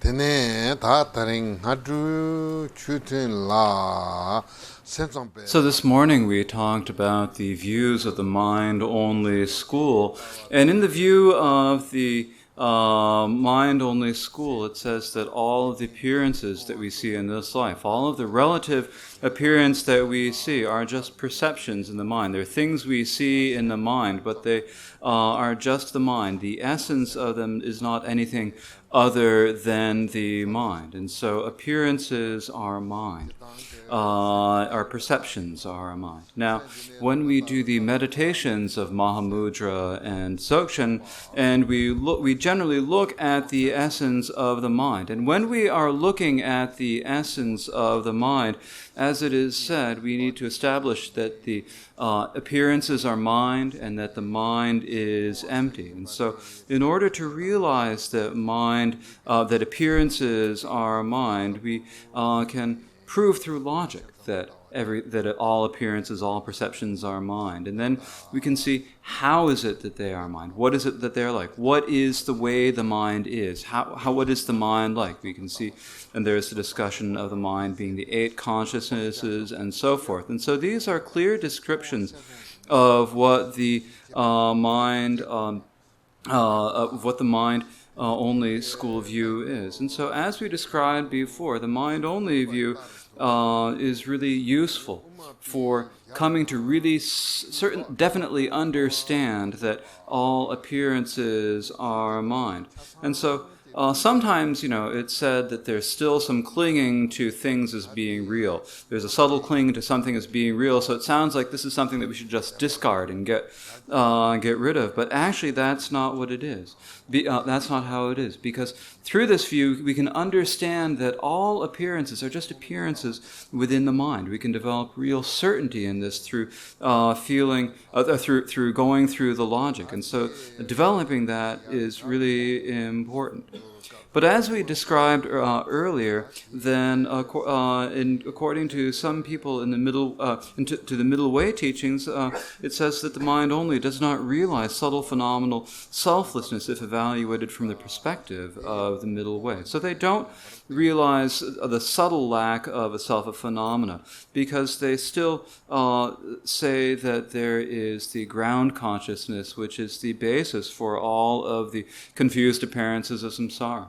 So this morning we talked about the views of the mind-only school, and in the view of the mind-only school, it says that all of the appearances that we see in this life, all of the relative appearance that we see are just perceptions in the mind. They're things we see in the mind, but they are just the mind. The essence of them is not anything other than the mind. And so appearances are mind. Our perceptions are our mind. Now, when we do the meditations of Mahamudra and Dzogchen, and we generally look at the essence of the mind. And when we are looking at the essence of the mind, as it is said, we need to establish that the appearances are mind and that the mind is empty. And so in order to realize that that appearances are mind, we can prove through logic that all appearances, all perceptions are mind. And then we can see how is it that they are mind? What is it that they're like? What is the way the mind is? What is the mind like? We can see, and there's the discussion of the mind being the 8 consciousnesses and so forth. And so these are clear descriptions of what the mind only school view is. And so as we described before, the mind-only view is really useful for coming to really definitely understand that all appearances are mind. And so sometimes, it's said that there's still some clinging to things as being real. There's a subtle clinging to something as being real, so it sounds like this is something that we should just discard and get rid of. But actually, that's not what it is. That's not how it is. Because through this view, we can understand that all appearances are just appearances within the mind. We can develop real certainty in this through through going through the logic. And so developing that is really important. But as we described earlier, then according to some people in the to the middle way teachings, it says that the mind only does not realize subtle phenomenal selflessness if evaluated from the perspective of the middle way. So they don't realize the subtle lack of a self of phenomena because they still say that there is the ground consciousness, which is the basis for all of the confused appearances of samsara.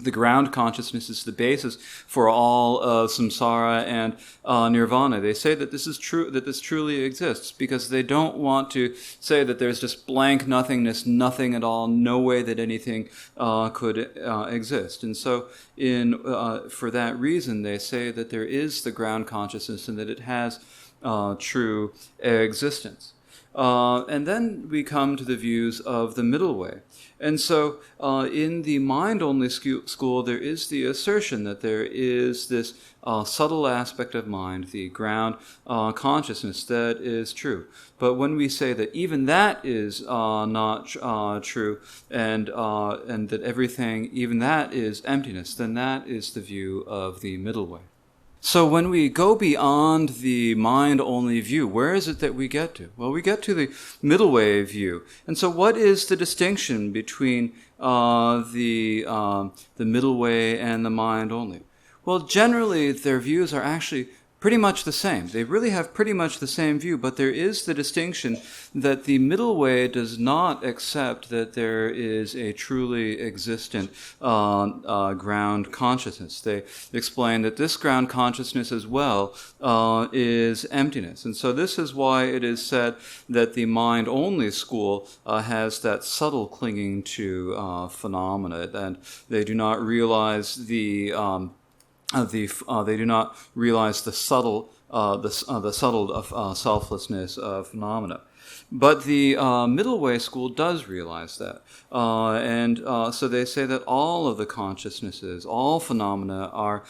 The ground consciousness is the basis for all of samsara and nirvana. They say that this is true, that this truly exists, because they don't want to say that there's just blank nothingness, nothing at all, no way that anything could exist. And so, for that reason, they say that there is the ground consciousness and that it has true existence. And then we come to the views of the middle way. And so in the mind-only school, there is the assertion that there is this subtle aspect of mind, the ground consciousness, that is true. But when we say that even that is not true, and that everything, even that is emptiness, then that is the view of the middle way. So when we go beyond the mind-only view, where is it that we get to? Well, we get to the middle way view. And so what is the distinction between the middle way and the mind-only? Well, generally, their views are actually pretty much the same. They really have pretty much the same view, but there is the distinction that the middle way does not accept that there is a truly existent ground consciousness. They explain that this ground consciousness as well is emptiness. And so this is why it is said that the mind-only school has that subtle clinging to phenomena, and they do not realize they do not realize the subtle selflessness of phenomena. But the middle way school does realize that. So they say that all of the consciousnesses, all phenomena are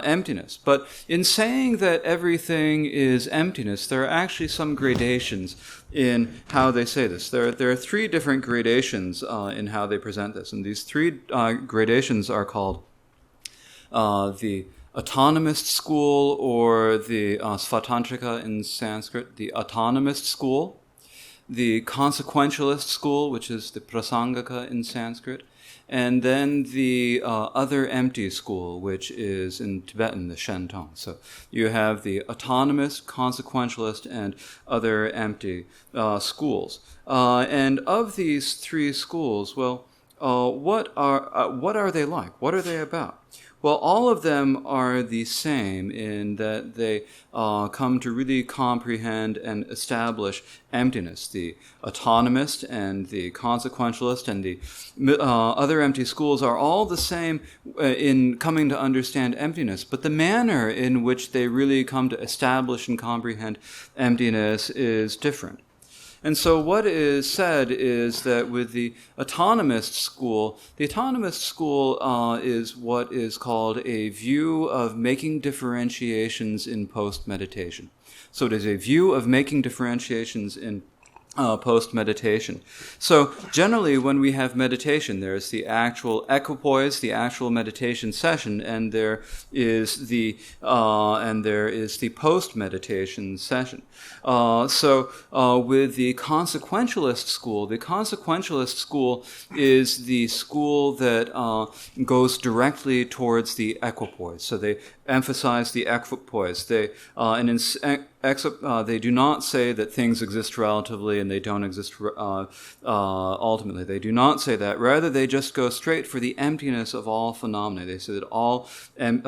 emptiness. But in saying that everything is emptiness, there are actually some gradations in how they say this. There are 3 different gradations in how they present this. And these 3 gradations are called the Autonomist school, or the Svatantrika in Sanskrit, the Autonomist school, the consequentialist school, which is the prasangika in Sanskrit, and then the other empty school, which is in Tibetan, the Shentong. So you have the autonomist, consequentialist, and other empty schools. And of these three schools, well, what are they like? What are they about? Well, all of them are the same in that they come to really comprehend and establish emptiness. The autonomist and the consequentialist and the other empty schools are all the same in coming to understand emptiness, but the manner in which they really come to establish and comprehend emptiness is different. And so what is said is that with the autonomist school is what is called a view of making differentiations in post-meditation. So it is a view of making differentiations in post-meditation. So generally when we have meditation, there's the actual equipoise, the actual meditation session, and there is the post-meditation session. With the consequentialist school is the school that goes directly towards the equipoise. So they emphasize the equipoise. They do not say that things exist relatively and they don't exist ultimately. They do not say that. Rather, they just go straight for the emptiness of all phenomena. They say that all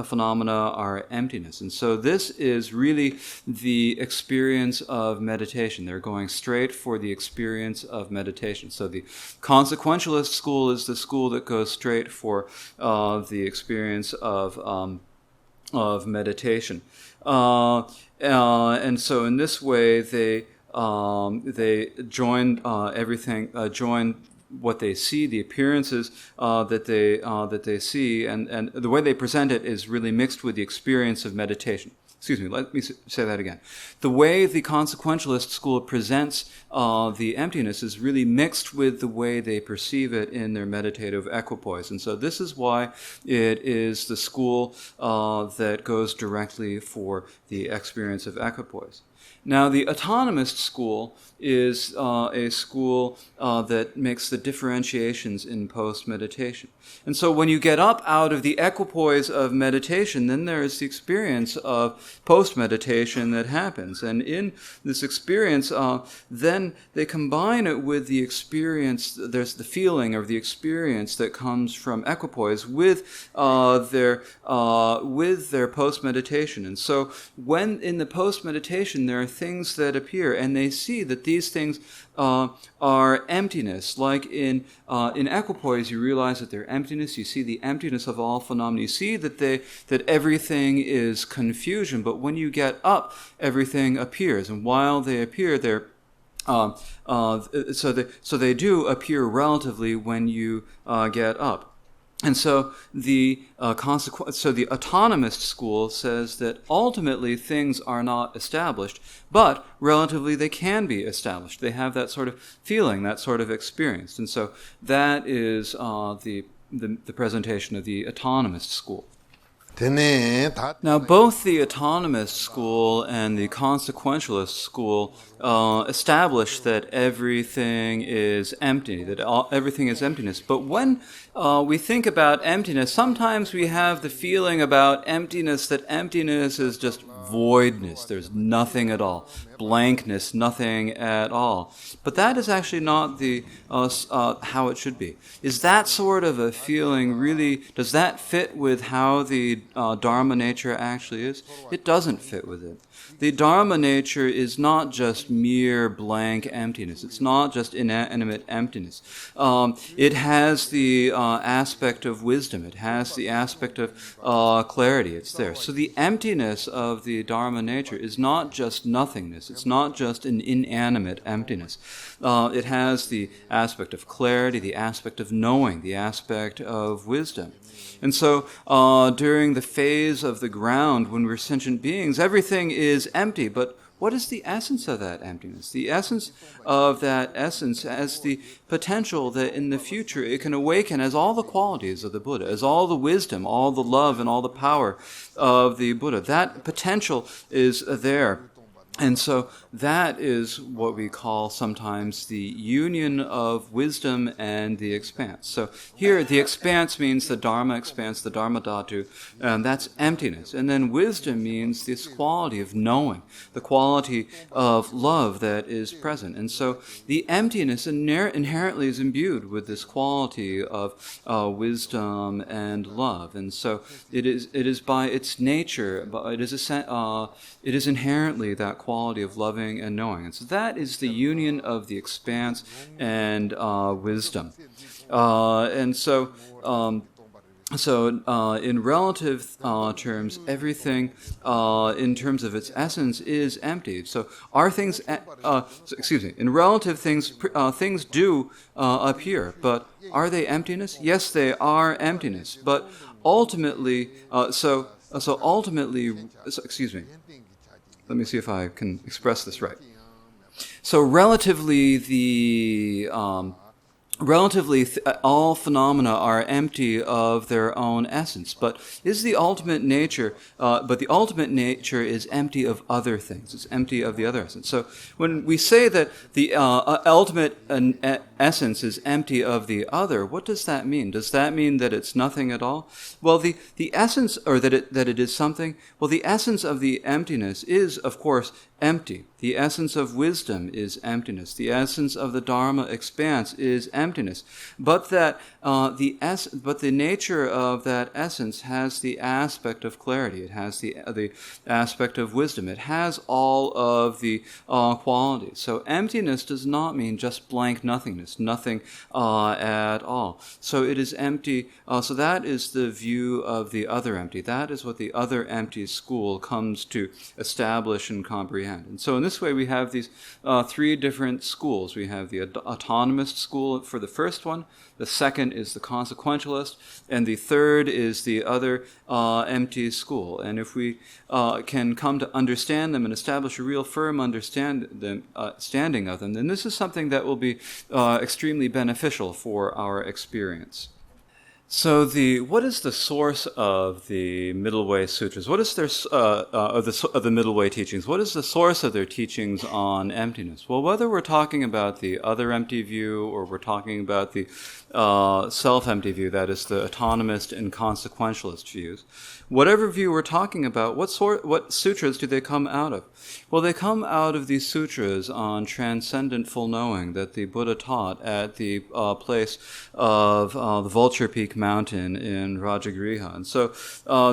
phenomena are emptiness. And so this is really the experience of meditation. They're going straight for the experience of meditation. So the consequentialist school is the school that goes straight for the experience of meditation. And so in this way, they join join what they see, the appearances that they see, and the way they present it is really mixed with the experience of meditation. Excuse me, let me say that again. The way the consequentialist school presents the emptiness is really mixed with the way they perceive it in their meditative equipoise. And so this is why it is the school that goes directly for the experience of equipoise. Now, the autonomist school is a school that makes the differentiations in post-meditation. And so when you get up out of the equipoise of meditation, then there is the experience of post-meditation that happens. And in this experience, then they combine it with the experience, there's the feeling or the experience that comes from equipoise with their post-meditation. And so when in the post-meditation there are things that appear, and they see that these things are emptiness. Like in equipoise, you realize that they're emptiness. You see the emptiness of all phenomena. You see that everything is confusion. But when you get up, everything appears, and while they appear, they're so they do appear relatively when you get up. And so the autonomist school says that ultimately things are not established, but relatively they can be established. They have that sort of feeling, that sort of experience. And so that is the presentation of the autonomist school. Now, both the autonomist school and the consequentialist school establish that everything is empty, that everything is emptiness. But when we think about emptiness, sometimes we have the feeling about emptiness that emptiness is just voidness. There's nothing at all. Blankness, nothing at all. But that is actually not the how it should be. Is that sort of a feeling really, does that fit with how the Dharma nature actually is? It doesn't fit with it. The Dharma nature is not just mere blank emptiness. It's not just inanimate emptiness. It has the aspect of wisdom. It has the aspect of clarity. It's there. So the emptiness of the Dharma nature is not just nothingness. It's not just an inanimate emptiness. It has the aspect of clarity, the aspect of knowing, the aspect of wisdom. And so during the phase of the ground, when we're sentient beings, everything is empty. But what is the essence of that emptiness? The essence of that essence has the potential that in the future it can awaken as all the qualities of the Buddha, as all the wisdom, all the love, and all the power of the Buddha. That potential is there. And so that is what we call sometimes the union of wisdom and the expanse. So here, the expanse means the Dharma expanse, the Dharma Dhatu, and that's emptiness. And then wisdom means this quality of knowing, the quality of love that is present. And so the emptiness inherently is imbued with this quality of wisdom and love. And so it is by its nature, it is inherently that quality of loving and knowing. And so that is the union of the expanse and wisdom. In relative terms, everything in terms of its essence is empty. So are things, in relative things, things do appear, but are they emptiness? Yes, they are emptiness. But ultimately, let me see if I can express this right. So relatively, all phenomena are empty of their own essence, but the ultimate nature is empty of other things. It's empty of the other essence. So when we say that the ultimate essence is empty of the other, what does that mean? Does that mean that it's nothing at all? Well, the essence, or that it is something. Well, the essence of the emptiness is, of course, empty. The essence of wisdom is emptiness. The essence of the Dharma expanse is emptiness. But the nature of that essence has the aspect of clarity. It has the aspect of wisdom. It has all of the qualities. So emptiness does not mean just blank nothingness, nothing at all. So it is empty. So that is the view of the other empty. That is what the other empty school comes to establish and comprehend. And so in this way, we have these three different schools. We have the Autonomist school for the first one, the second is the Consequentialist, and the third is the other empty school. And if we can come to understand them and establish a real firm standing of them, then this is something that will be extremely beneficial for our experience. So what is the source of the Middle Way Sutras? What is their of the Middle Way teachings? What is the source of their teachings on emptiness? Well, whether we're talking about the other empty view or we're talking about the self-empty view, that is the autonomist and consequentialist views, whatever view we're talking about, what sutras do they come out of? Well, they come out of these sutras on transcendent full knowing that the Buddha taught at the place of the Vulture Peak Mountain in Vajravidya. And so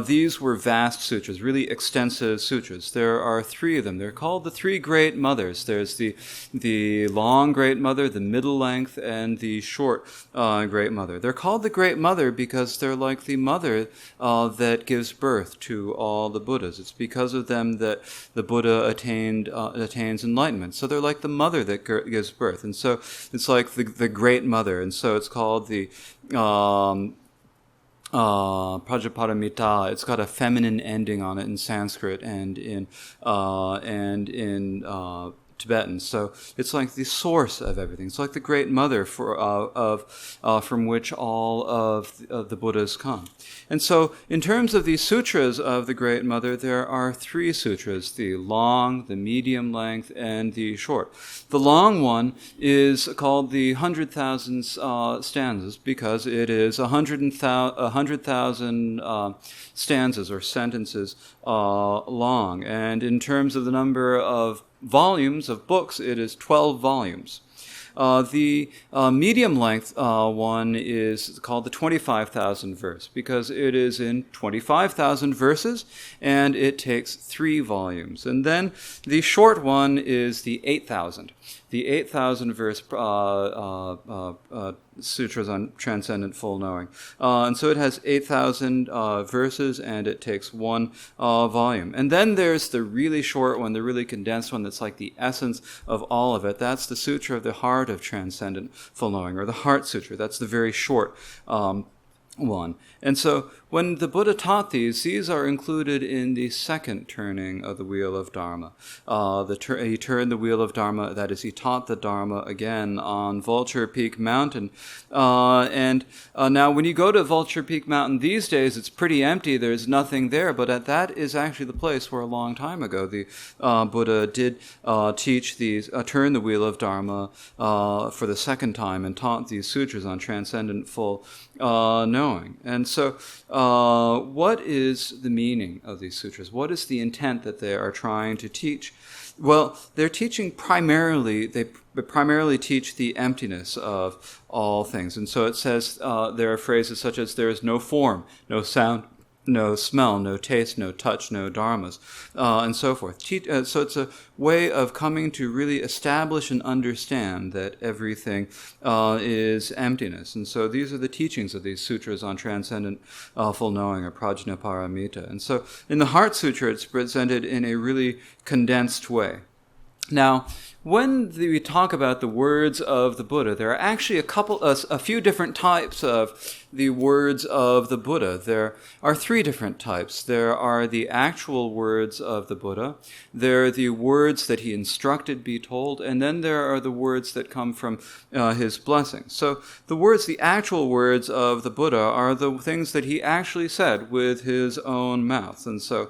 these were vast sutras, really extensive sutras. There are three of them. They're called the Three Great Mothers. There's the long Great Mother, the middle length, and the short Great Mother. They're called the Great Mother because they're like the mother that gives birth to all the Buddhas. It's because of them that the Buddha attains enlightenment. So they're like the mother that gives birth. And so it's like the Great Mother. And so it's called the Prajaparamita. It's got a feminine ending on it in Sanskrit and in Tibetan. So it's like the source of everything. It's like the Great Mother from which all of the Buddhas come. And so in terms of these sutras of the Great Mother, there are three sutras, the long, the medium length, and the short. The long one is called the 100,000 stanzas because it is 100,000 stanzas or sentences long. And in terms of the number of volumes of books, it is 12 volumes. The medium length one is called the 25,000 verse because it is in 25,000 verses and it takes 3 volumes. And then the short one is the 8,000. The 8,000 verse sutras on transcendent full knowing. And so it has 8,000 verses and it takes 1 volume. And then there's the really short one, the really condensed one that's like the essence of all of it. That's the Sutra of the Heart of Transcendent Full Knowing, or the Heart Sutra. That's the very short one. And so when the Buddha taught these are included in the second turning of the wheel of Dharma. He turned the wheel of Dharma, that is, he taught the Dharma again on Vulture Peak Mountain. Now when you go to Vulture Peak Mountain these days, it's pretty empty, there's nothing there, but that is actually the place where a long time ago the Buddha did teach these, turn the wheel of Dharma for the second time and taught these sutras on transcendent full knowing. And so what is the meaning of these sutras? What is the intent that they are trying to teach? Well, they're teaching they primarily teach the emptiness of all things. And so it says, there are phrases such as, there is no form, no sound, no smell, no taste, no touch, no dharmas, and so forth. So it's a way of coming to really establish and understand that everything is emptiness. And so these are the teachings of these sutras on transcendent full knowing, or prajnaparamita. And so in the Heart Sutra, it's presented in a really condensed way. Now, when we talk about the words of the Buddha, there are actually a few different types of the words of the Buddha. There are three different types. There are the actual words of the Buddha, there are the words that he instructed be told, and then there are the words that come from his blessings. So the actual words of the Buddha are the things that he actually said with his own mouth, and so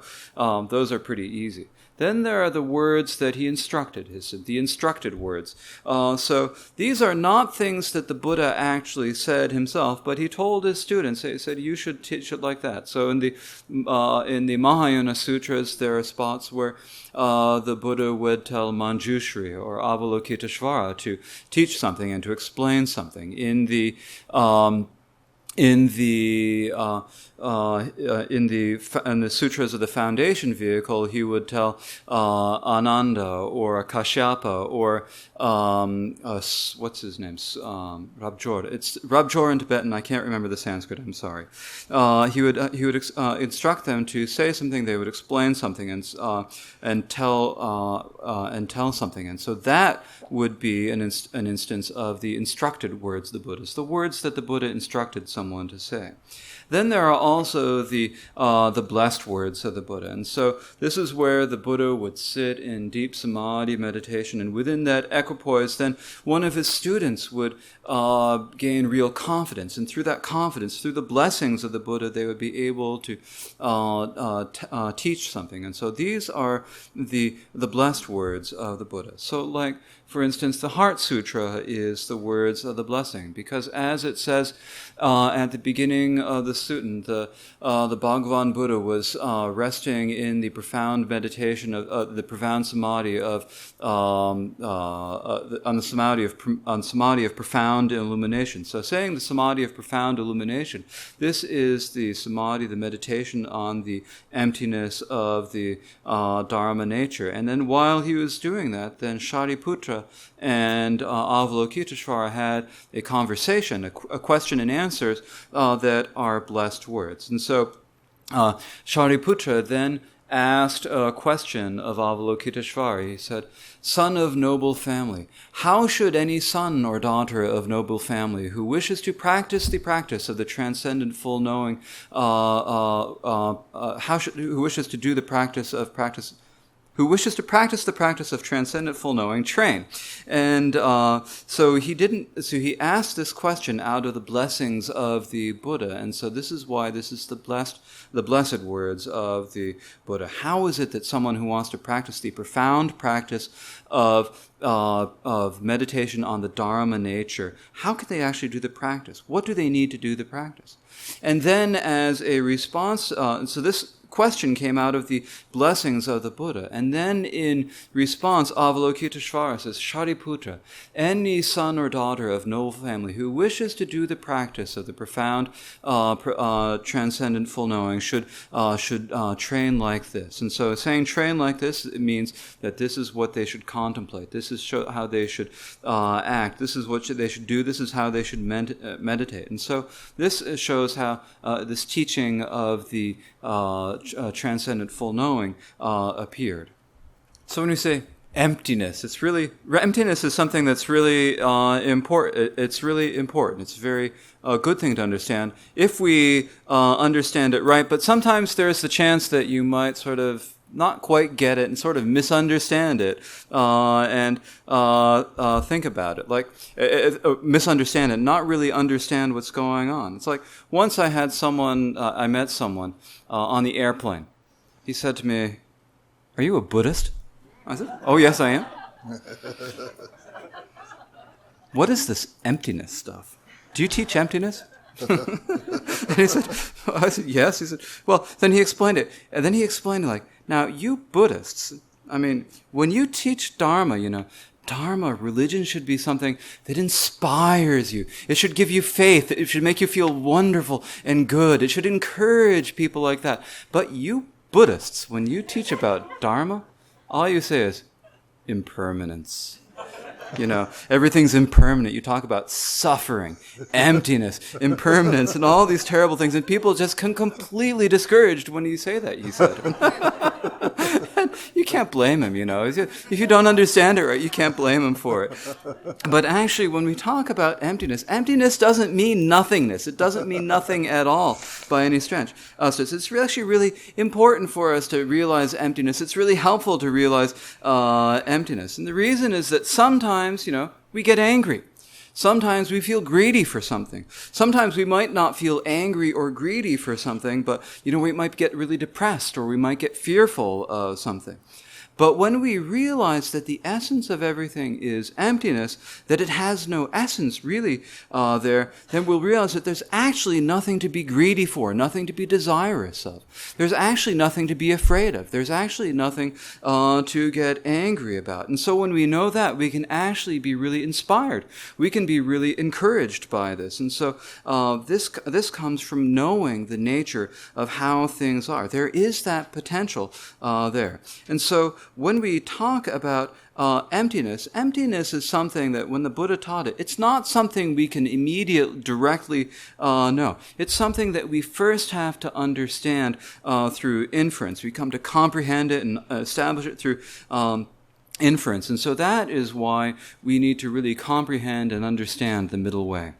those are pretty easy. Then there are the words that he instructed, the instructed words. So these are not things that the Buddha actually said himself, but he told his students, he said, you should teach it like that. So in the Mahayana Sutras, there are spots where the Buddha would tell Manjushri or Avalokiteshvara to teach something and to explain something. In the sutras of the foundation vehicle, he would tell Ananda or Kashyapa or what's his name? Rabjor. It's Rabjor in Tibetan. I can't remember the Sanskrit. I'm sorry. He would instruct them to say something. They would explain something and tell something. And so that would be an instance of the instructed words of the Buddha. The words that the Buddha instructed someone to say. Then there are also the blessed words of the Buddha. And so this is where the Buddha would sit in deep samadhi meditation, and within that equipoise, then one of his students would gain real confidence. And through that confidence, through the blessings of the Buddha, they would be able to teach something. And so these are the blessed words of the Buddha. So like, for instance, the Heart Sutra is the words of the blessing, because as it says at the beginning of the sutta, the Bhagavan Buddha was resting in the profound meditation of the profound samadhi on samadhi of profound illumination. So, saying the samadhi of profound illumination, this is the samadhi, the meditation on the emptiness of the Dharma nature. And then, while he was doing that, then Shariputra and Avalokiteshvara had a conversation, a question and answers that are blessed words. And so Shariputra then asked a question of Avalokiteshvara. He said, "Son of noble family, how should any son or daughter of noble family who wishes to practice the practice of the transcendent full knowing, who wishes to do the practice of practice, who wishes to practice the practice of transcendent full knowing, train?" And so he asked this question out of the blessings of the Buddha. And so this is why this is the blessed words of the Buddha. How is it that someone who wants to practice the profound practice of meditation on the Dharma nature, how can they actually do the practice? What do they need to do the practice? And then as a response, so this question came out of the blessings of the Buddha. And then in response, Avalokiteshvara says, "Shariputra, any son or daughter of noble family who wishes to do the practice of the profound transcendent full knowing should train like this." And so saying train like this, it means that this is what they should contemplate. This is how they should act. This is what they should do. This is how they should meditate. And so this shows how this teaching of the transcendent full knowing appeared. So when we say emptiness. Emptiness is something that's really important. It's really important. It's a very good thing to understand if we understand it right. But sometimes there's the chance that you might sort of not quite get it and sort of misunderstand it and think about it. Like, misunderstand it, not really understand what's going on. It's like once I met someone on the airplane. He said to me, "Are you a Buddhist?" I said, "Oh, yes, I am." "What is this emptiness stuff? Do you teach emptiness?" And he said, I said, "Yes." He said, "Well," then he explained it. And then he explained, like, now, you Buddhists, I mean, when you teach Dharma, Dharma, religion should be something that inspires you. It should give you faith. It should make you feel wonderful and good. It should encourage people like that. But you Buddhists, when you teach about Dharma, all you say is impermanence. Everything's impermanent. You talk about suffering, emptiness, impermanence, and all these terrible things, and people just come completely discouraged when you say that, he said. And you can't blame him, If you don't understand it right, you can't blame him for it. But actually, when we talk about emptiness doesn't mean nothingness. It doesn't mean nothing at all by any stretch. So it's actually really important for us to realize emptiness. It's really helpful to realize emptiness. And the reason is that sometimes, we get angry. Sometimes we feel greedy for something. Sometimes we might not feel angry or greedy for something, but, we might get really depressed or we might get fearful of something. But when we realize that the essence of everything is emptiness, that it has no essence really there, then we'll realize that there's actually nothing to be greedy for, nothing to be desirous of. There's actually nothing to be afraid of. There's actually nothing to get angry about. And so when we know that, we can actually be really inspired. We can be really encouraged by this. And so this comes from knowing the nature of how things are. There is that potential there. And so when we talk about emptiness is something that when the Buddha taught it, it's not something we can directly know. It's something that we first have to understand through inference. We come to comprehend it and establish it through inference. And so that is why we need to really comprehend and understand the middle way.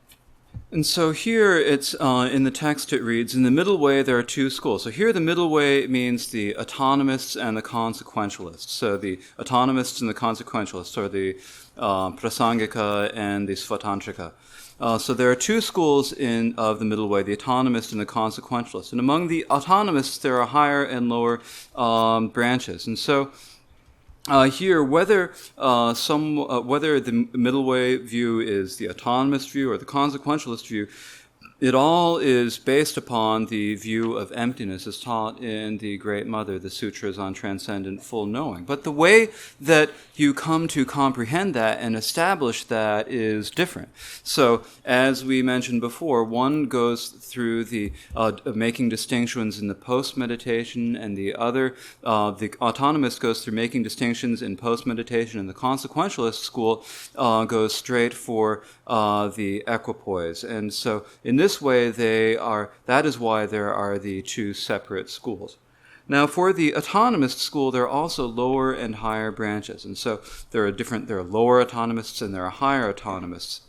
And so here it's in the text it reads, in the middle way there are two schools. So here the middle way means the autonomists and the consequentialists. So the autonomists and the consequentialists, or the prasangika and the svatantrika. So there are two schools of the middle way, the autonomist and the consequentialist. And among the autonomists there are higher and lower branches. And so here, whether the middle way view is the autonomist view or the consequentialist view, it all is based upon the view of emptiness as taught in the Great Mother, the Sutras on Transcendent Full Knowing. But the way that you come to comprehend that and establish that is different. So, as we mentioned before, one goes through the making distinctions in the post-meditation, and the other, the autonomist goes through making distinctions in post-meditation, and the consequentialist school goes straight for the equipoise. And so, in this way, that is why there are the two separate schools. Now, for the autonomist school, there are also lower and higher branches. And so there are lower autonomists and there are higher autonomists.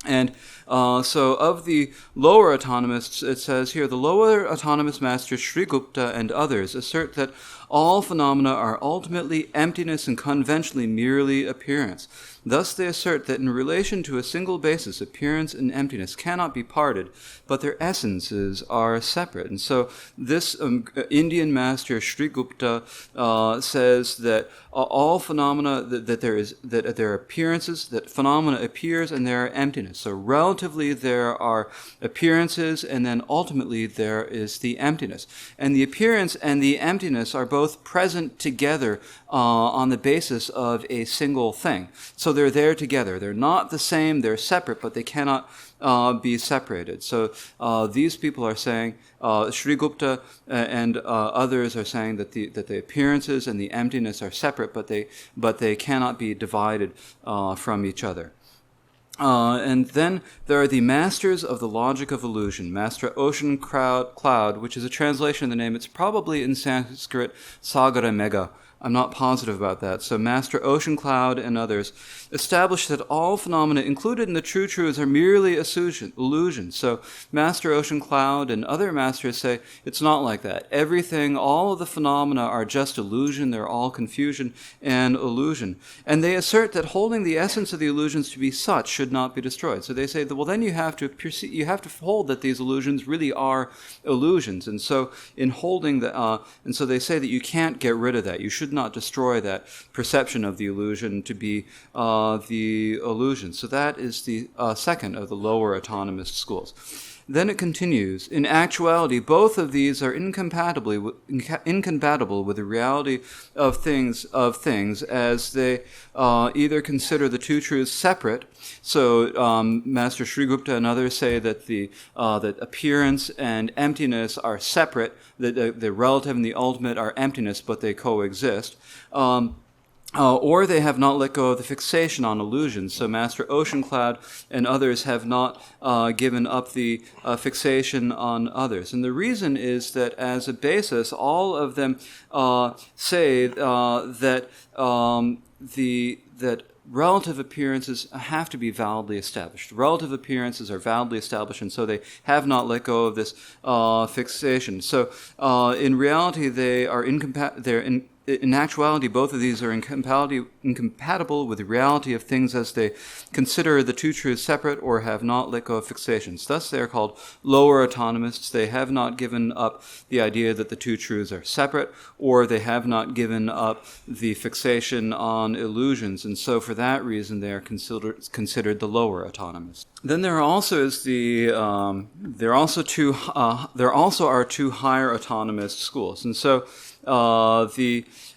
And so of the lower autonomists, it says here, the lower autonomous masters Sri Gupta and others assert that all phenomena are ultimately emptiness and conventionally merely appearance. Thus they assert that in relation to a single basis, appearance and emptiness cannot be parted, but their essences are separate. And so this Indian master Sri Gupta says that all phenomena, that there are appearances, that phenomena appears and there are emptiness. So relatively there are appearances, and then ultimately there is the emptiness. And the appearance and the emptiness are both present together on the basis of a single thing. So they're there together. They're not the same, they're separate, but they cannot be separated. So these people are saying, Sri Gupta and others are saying that the appearances and the emptiness are separate, but they cannot be divided from each other. And then there are the masters of the logic of illusion. Master Ocean Cloud, which is a translation of the name. It's probably in Sanskrit Sagara Mega, I'm not positive about that. So Master Ocean Cloud and others establish that all phenomena included in the true truths are merely illusions. So Master Ocean Cloud and other masters say it's not like that. Everything, all of the phenomena are just illusion. They're all confusion and illusion. And they assert that holding the essence of the illusions to be such should not be destroyed. So they say that, well, then you have to hold that these illusions really are illusions. And so in holding and so they say that you can't get rid of that. You should not destroy that perception of the illusion to be the illusion. So that is the second of the lower autonomist schools. Then it continues, in actuality, both of these are incompatible with the reality of things as they either consider the two truths separate. So Master Sri Gupta and others say that that appearance and emptiness are separate, that the relative and the ultimate are emptiness, but they coexist. Or they have not let go of the fixation on illusions. So Master Ocean Cloud and others have not given up the fixation on others. And the reason is that as a basis, all of them say that relative appearances have to be validly established. Relative appearances are validly established, and so they have not let go of this fixation. So in reality, they are incompatible. In actuality, both of these are incompatible with the reality of things as they consider the two truths separate or have not let go of fixations. Thus, they are called lower autonomists. They have not given up the idea that the two truths are separate, or they have not given up the fixation on illusions, and so for that reason, they are considered the lower autonomists. Then there also are two higher autonomist schools, and so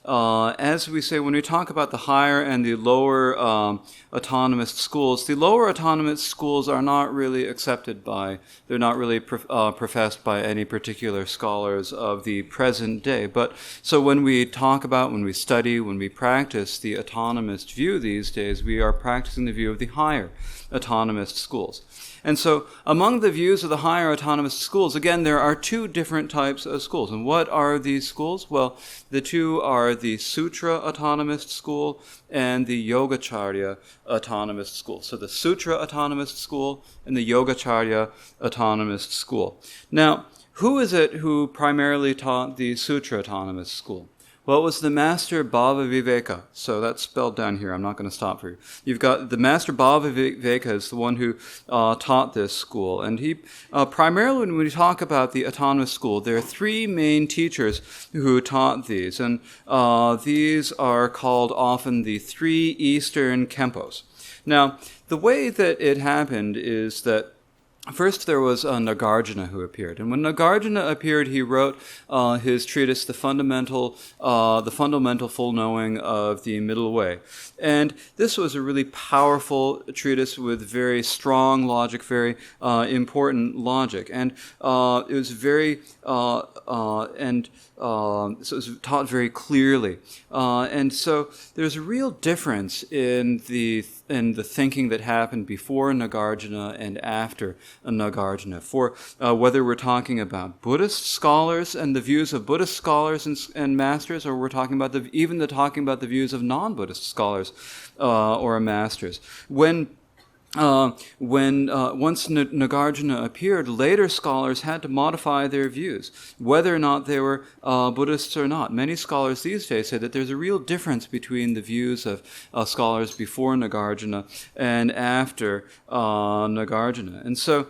as we say, when we talk about the higher and the lower autonomist schools, the lower autonomist schools are not really they're not really professed by any particular scholars of the present day. But so when we study, when we practice the autonomist view these days, we are practicing the view of the higher autonomist schools. And so among the views of the higher autonomous schools, again, there are two different types of schools. And what are these schools? Well, the two are the Sutra autonomist school and the Yogacarya autonomous school. So the Sutra autonomous school and the Yogacarya autonomous school. Now, who is it who primarily taught the Sutra autonomous school? Well, it was the Master Viveka. So that's spelled down here. I'm not going to stop for you. You've got the Master Viveka is the one who taught this school. And he primarily, when we talk about the autonomous school, there are three main teachers who taught these. And these are called often the three Eastern Khenpos. Now, the way that it happened is that first, there was Nagarjuna who appeared, and when Nagarjuna appeared, he wrote his treatise, the fundamental full knowing of the middle way. And this was a really powerful treatise with very strong logic, very important logic, and it was very so it was taught very clearly. And so there's a real difference in the thinking that happened before Nagarjuna and after Nagarjuna. For whether we're talking about Buddhist scholars and the views of Buddhist scholars and masters, or we're talking about the views of non-Buddhist scholars or masters. Once Nagarjuna appeared, later scholars had to modify their views, whether or not they were Buddhists or not. Many scholars these days say that there's a real difference between the views of scholars before Nagarjuna and after Nagarjuna. And so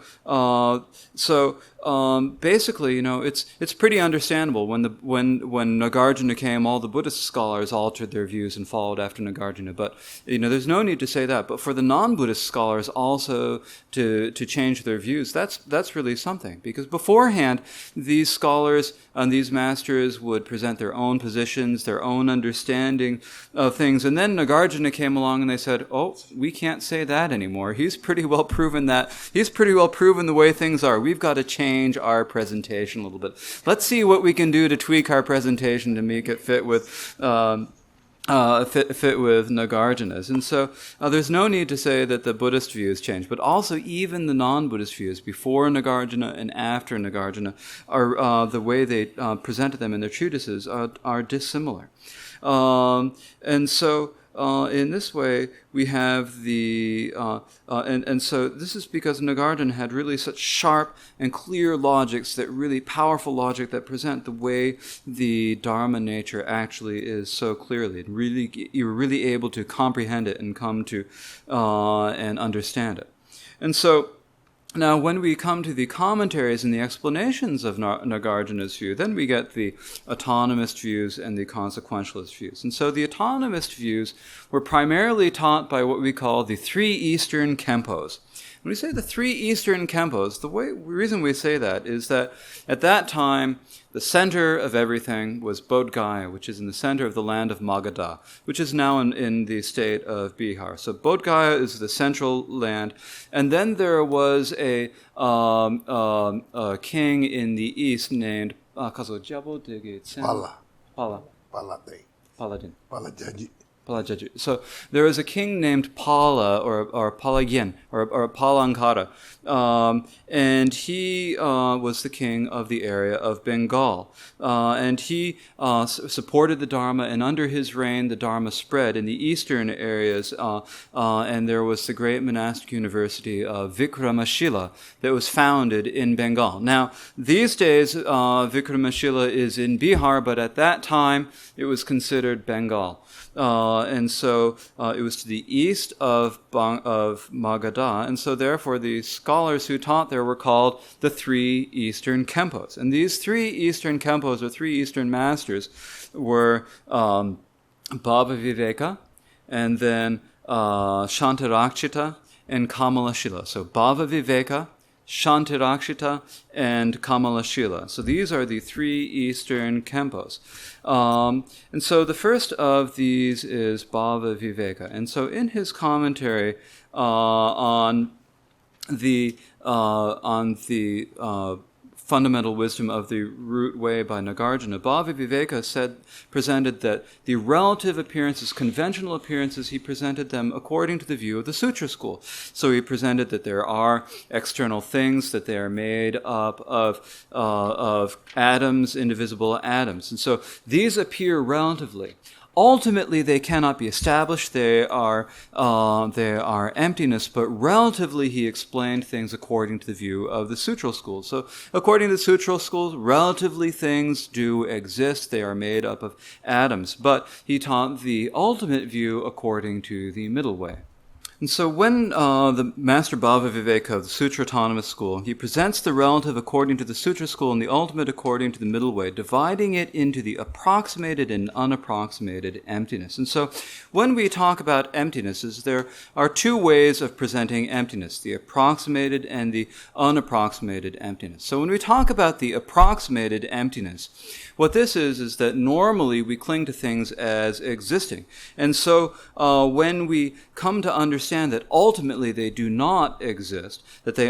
basically, it's pretty understandable. When Nagarjuna came, all the Buddhist scholars altered their views and followed after Nagarjuna. But there's no need to say that. But for the non-Buddhist scholars also to change their views, that's really something. Because beforehand, these scholars and these masters would present their own positions, their own understanding of things, and then Nagarjuna came along and they said, "Oh, we can't say that anymore. He's pretty well proven the way things are. We've got to change our presentation a little bit. Let's see what we can do to tweak our presentation to make it fit with Nagarjuna's." And so there's no need to say that the Buddhist views change, but also even the non-Buddhist views before Nagarjuna and after Nagarjuna are the way they presented them in their treatises are dissimilar. And so in this way, we have and so this is because Nagarjuna had really such sharp and clear logics, that really powerful logic that present the way the Dharma nature actually is so clearly. And really, you were really able to comprehend it and come to and understand it. And so, now, when we come to the commentaries and the explanations of Nagarjuna's view, then we get the autonomist views and the consequentialist views. And so the autonomist views were primarily taught by what we call the three Eastern Khenpos. When we say the three Eastern Khenpos, the reason we say that is that at that time, the center of everything was Bodh Gaya, which is in the center of the land of Magadha, which is now in the state of Bihar. So Bodh Gaya is the central land. And then there was a king in the east named Paladin. So there was a king named Pala, or Palagyen, or Palankara, and he was the king of the area of Bengal. And he supported the Dharma, and under his reign the Dharma spread in the eastern areas, and there was the great monastic university of Vikramashila that was founded in Bengal. Now, these days Vikramashila is in Bihar, but at that time it was considered Bengal. And so it was to the east of Magadha, and so therefore the scholars who taught there were called the three Eastern Khenpos. And these three Eastern Khenpos, or three Eastern masters, were Bhava-viveka, and then Shantarakshita, and Kamalashila. So Bhava-viveka, Shantarakshita, and Kamalashila. So these are the three Eastern Khenpos. And so the first of these is Bhava-viveka. And so in his commentary on the fundamental wisdom of the root way by Nagarjuna, Bhava-viveka presented that the relative appearances, conventional appearances, he presented them according to the view of the Sutra school. So he presented that there are external things, that they are made up of atoms, indivisible atoms. And so these appear relatively. Ultimately, they cannot be established. They are emptiness, but relatively he explained things according to the view of the Sutral school. So according to the Sutral school, relatively things do exist. They are made up of atoms. But he taught the ultimate view according to the middle way. And so when the Master Bhava-viveka of the Sutra Autonomist school, he presents the relative according to the Sutra school and the ultimate according to the middle way, dividing it into the approximated and unapproximated emptiness. And so when we talk about emptinesses, there are two ways of presenting emptiness, the approximated and the unapproximated emptiness. So when we talk about the approximated emptiness, what this is that normally we cling to things as existing. And so when we come to understand that ultimately they do not exist, that they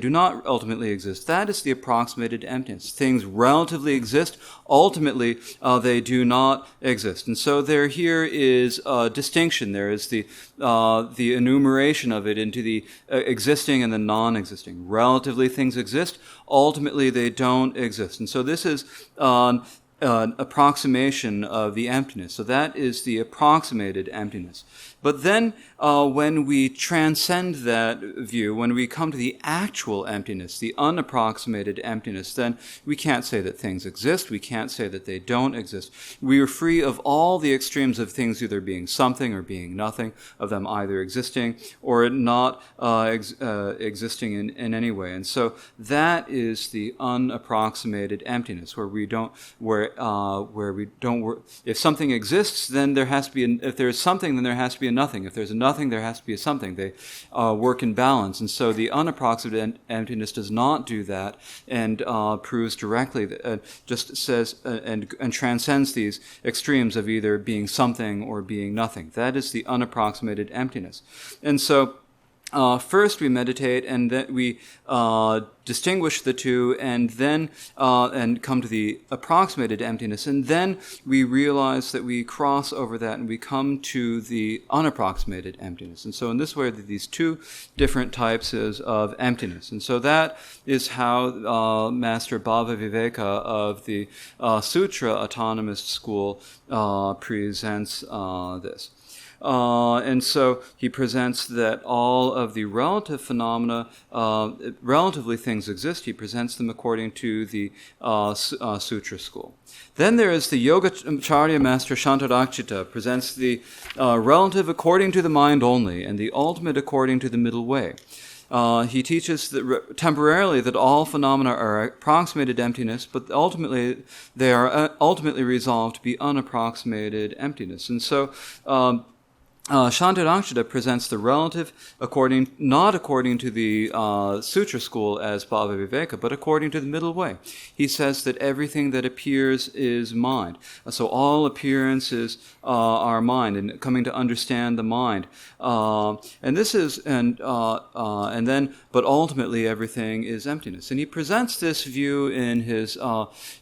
do not ultimately exist, that is the approximated emptiness. Things relatively exist, ultimately they do not exist. And so here is a distinction. There is the enumeration of it into the existing and the non-existing. Relatively things exist, ultimately they don't exist. And so this is an approximation of the emptiness. So that is the approximated emptiness. But then when we transcend that view, when we come to the actual emptiness, the unapproximated emptiness, then we can't say that things exist. We can't say that they don't exist. We are free of all the extremes of things either being something or being nothing, of them either existing or not existing in any way. And so that is the unapproximated emptiness, if something exists, then there has to be, if there is something, then there has to be a nothing. If there's a nothing, there has to be a something. They work in balance. And so the unapproximated emptiness does not do that, and proves directly that just says and transcends these extremes of either being something or being nothing. That is the unapproximated emptiness. And so first we meditate, and then we distinguish the two, and then and come to the approximated emptiness, and then we realize that we cross over that and we come to the unapproximated emptiness. And so in this way, these two different types of emptiness. And so that is how Master Viveka of the Sutra Autonomist school presents this. And so he presents that all of the relative phenomena, relatively things exist. He presents them according to the Sutra school. Then there is the Yogacharya master Shantarakshita, presents the relative according to the mind only, and the ultimate according to the middle way. He teaches that temporarily that all phenomena are approximated emptiness, but ultimately they are ultimately resolved to be unapproximated emptiness. And so Shantarakshita presents the relative not according to the Sutra school as Bhavaviveka, but according to the middle way. He says that everything that appears is mind. So all appearances are mind, and coming to understand the mind. And this is, and then, but ultimately everything is emptiness. And he presents this view in his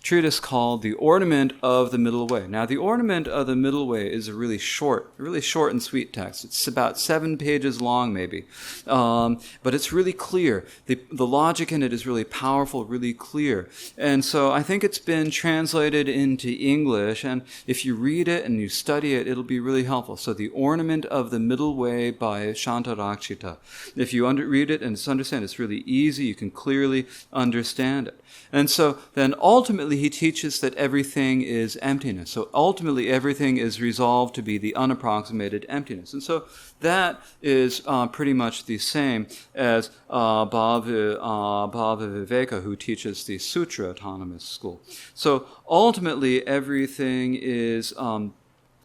treatise called The Ornament of the Middle Way. Now, the Ornament of the Middle Way is a really short and sweet text. It's about 7 pages long, maybe. But it's really clear. The logic in it is really powerful, really clear. And so I think it's been translated into English, and if you read it and you study it, it'll be really helpful. So The Ornament of the Middle Way by Shantarakshita. If you read it and understand, it's really easy. You can clearly understand it. And so then ultimately he teaches that everything is emptiness. So ultimately everything is resolved to be the unapproximated emptiness. And so that is pretty much the same as Bhavaviveka, who teaches the Sutra Autonomist school. So ultimately everything is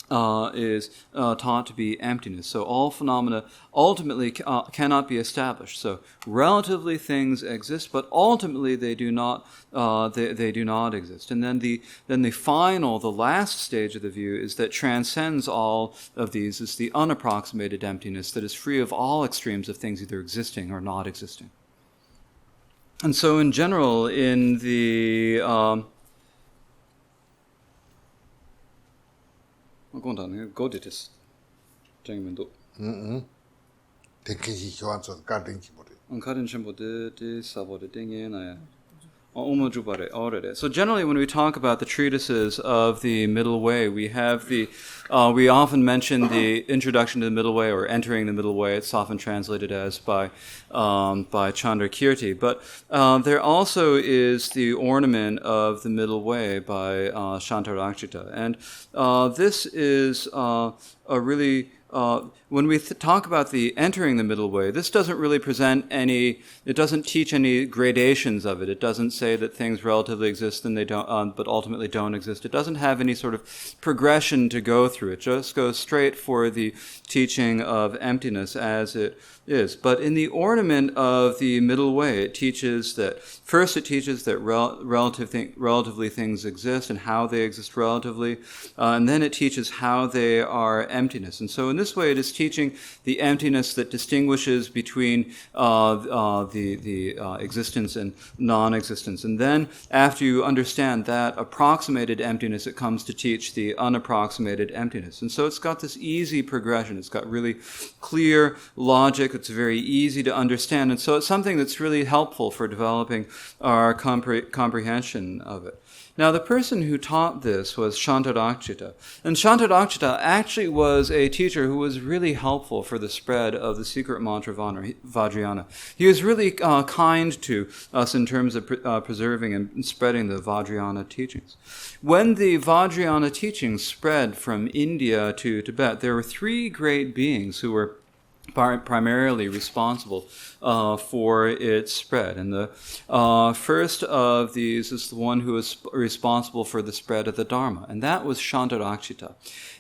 taught to be emptiness. So all phenomena ultimately cannot be established. So relatively things exist, but ultimately they do not. They do not exist. And then the last stage of the view is that transcends all of these is the unapproximated emptiness that is free of all extremes of things either existing or not existing. And so in general, in the Goditis. So generally, when we talk about the treatises of the Middle Way, we have we often mention the introduction to the Middle Way or entering the Middle Way. It's often translated as by Chandrakirti. But there also is the Ornament of the Middle Way by Shantarakshita. And this is a really... when we talk about the entering the middle way, this doesn't really it doesn't teach any gradations of it. It doesn't say that things relatively exist and they don't, but ultimately don't exist. It doesn't have any sort of progression to go through. It just goes straight for the teaching of emptiness as it is. But in the ornament of the middle way, it teaches that relatively things exist and how they exist relatively, and then it teaches how they are emptiness. And so in this way, it is teaching the emptiness that distinguishes between the existence and non-existence. And then after you understand that approximated emptiness, it comes to teach the unapproximated emptiness. And so it's got this easy progression. It's got really clear logic. It's very easy to understand. And so it's something that's really helpful for developing our comprehension of it. Now, the person who taught this was Shantarakshita. And Shantarakshita actually was a teacher who was really helpful for the spread of the secret mantra Vajrayana. He was really kind to us in terms of preserving and spreading the Vajrayana teachings. When the Vajrayana teachings spread from India to Tibet, there were 3 great beings who were primarily responsible for its spread. And the first of these is the one who was responsible for the spread of the Dharma, and that was Shantarakshita.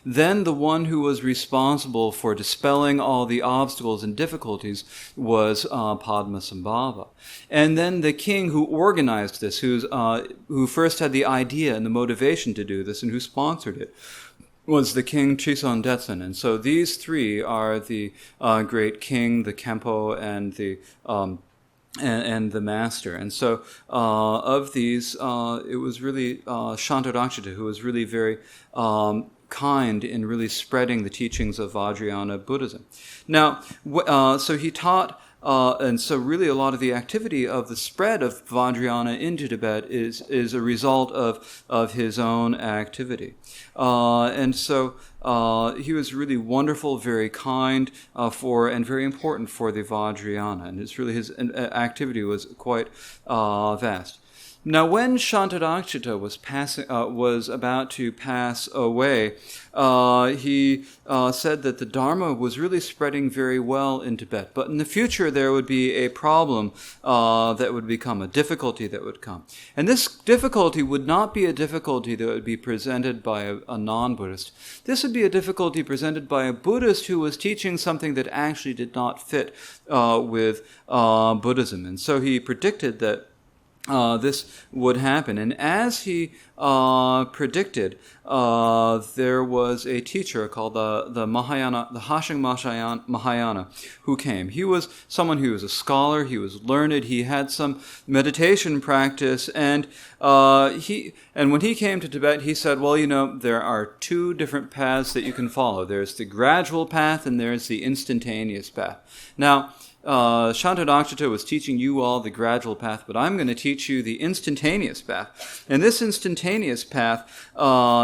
Then the one who was responsible for dispelling all the obstacles and difficulties was Padmasambhava. And then the king who organized this, who first had the idea and the motivation to do this and who sponsored it, was the king Chison Detsen. And so these three are the great king, the Khenpo, and the master. And so of these, it was really Shantarakshita who was really very kind in really spreading the teachings of Vajrayana Buddhism. Now, so he taught, and so really a lot of the activity of the spread of Vajrayana into Tibet is a result of his own activity. And so he was really wonderful, very kind and very important for the Vajrayana, and his activity was quite vast. Now, when Shantarakshita was about to pass away, he said that the Dharma was really spreading very well in Tibet. But in the future, there would be a problem that would become, a difficulty that would come. And this difficulty would not be a difficulty that would be presented by a non-Buddhist. This would be a difficulty presented by a Buddhist who was teaching something that actually did not fit with Buddhism. And so he predicted that this would happen. And as he predicted, there was a teacher called the Mahayana, the Hashang Mahayana, who came. He was someone who was a scholar, he was learned, he had some meditation practice, and when he came to Tibet, he said, well, there are two different paths that you can follow. There's the gradual path and there's the instantaneous path. Now, Shantarakshita was teaching you all the gradual path, but I'm going to teach you the instantaneous path. And this instantaneous path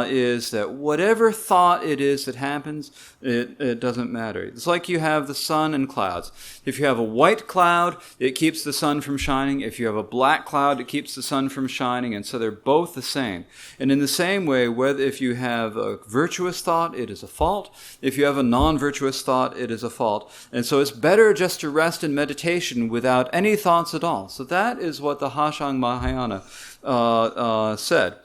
is that whatever thought it is that happens, it doesn't matter. It's like you have the sun and clouds. If you have a white cloud, it keeps the sun from shining. If you have a black cloud, it keeps the sun from shining. And so they're both the same. And in the same way, if you have a virtuous thought, it is a fault. If you have a non-virtuous thought, it is a fault. And so it's better just to rest in meditation without any thoughts at all. So that is what the Hashang Mahayana said.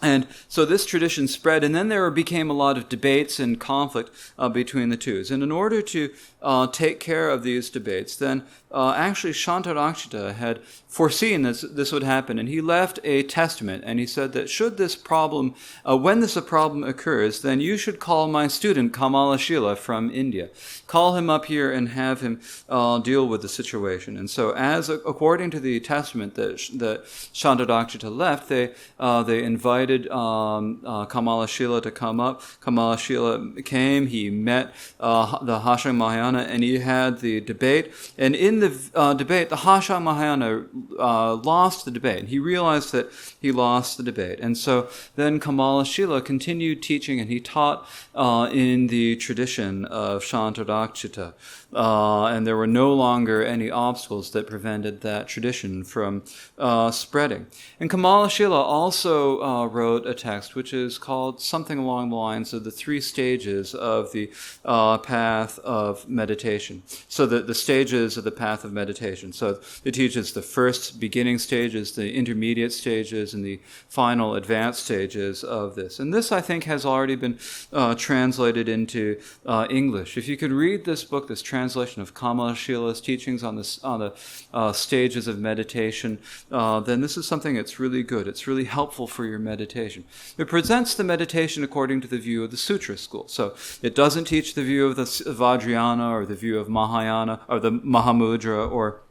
And so this tradition spread, and then there became a lot of debates and conflict between the two. And in order to take care of these debates, then actually Shantarakshita had foreseen this would happen, and he left a testament, and he said that should this problem, when this problem occurs, then you should call my student Kamalashila from India. Call him up here and have him deal with the situation. And so according to the testament that Shantarakshita left, they invited Kamalashila to come up. Kamalashila came, he met the Hashang Mahayana, and he had the debate. And in the debate, the Hashang Mahayana lost the debate. He realized that he lost the debate. And so then Kamalashila continued teaching, and he taught in the tradition of Shantarakshita. And there were no longer any obstacles that prevented that tradition from spreading. And Kamalashila also wrote a text which is called something along the lines of the 3 stages of the path of meditation. So the stages of the path of meditation. So it teaches the first beginning stages, the intermediate stages, and the final advanced stages of this. And this, I think, has already been translated into English. If you could read this book, this translation of Kamalashila's teachings on the stages of meditation, then this is something that's really good. It's really helpful for your meditation. It presents the meditation according to the view of the Sutra school. So it doesn't teach the view of the Vajrayana or the view of Mahayana or the Mahamudra or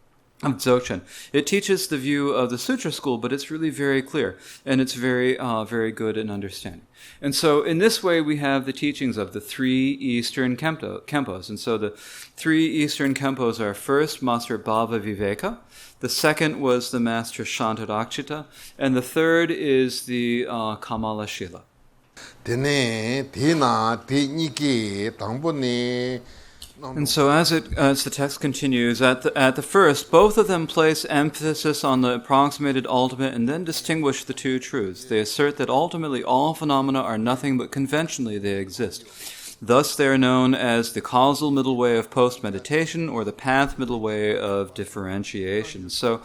of Dzogchen. It teaches the view of the Sutra school, but it's really very clear, and it's very, very good in understanding. And so in this way, we have the teachings of the 3 Eastern Khenpos. And so the 3 Eastern Khenpos are first Master Bhava Viveka, the second was the Master Shantarakshita, and the third is the Kamalashila. And so as the text continues, at the first, both of them place emphasis on the approximated ultimate and then distinguish the 2 truths. They assert that ultimately all phenomena are nothing but conventionally they exist. Thus they are known as the causal middle way of post-meditation or the path middle way of differentiation. So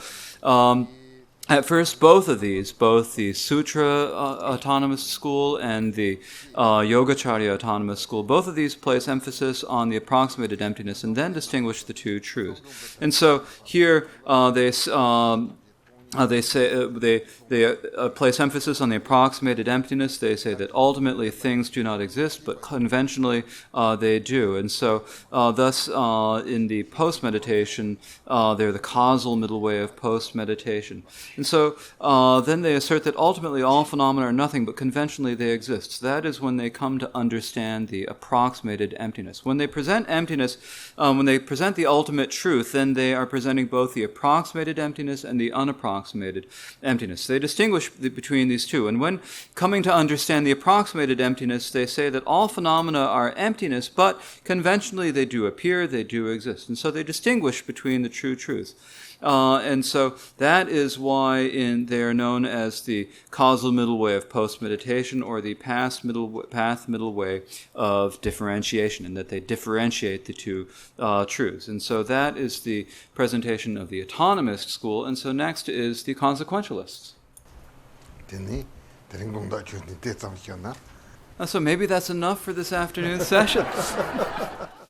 at first, both of these, both the Sutra Autonomist school and the Yogacarya Autonomist school, both of these place emphasis on the approximated emptiness and then distinguish the 2 truths. And so here they They say they place emphasis on the approximated emptiness. They say that ultimately things do not exist, but conventionally they do. And so, thus, in the post-meditation, they're the causal middle way of post-meditation. And so, then they assert that ultimately all phenomena are nothing, but conventionally they exist. So that is when they come to understand the approximated emptiness. When they present emptiness, when they present the ultimate truth, then they are presenting both the approximated emptiness and the unapproximated emptiness. They distinguish between these two. And when coming to understand the approximated emptiness, they say that all phenomena are emptiness, but conventionally they do appear, they do exist. And so they distinguish between the true truths. And so that is why they are known as the causal middle way of post-meditation, or the path middle way of differentiation, and that they differentiate the two truths. And so that is the presentation of the Autonomist school. And so next is the Consequentialists. So maybe that's enough for this afternoon's session.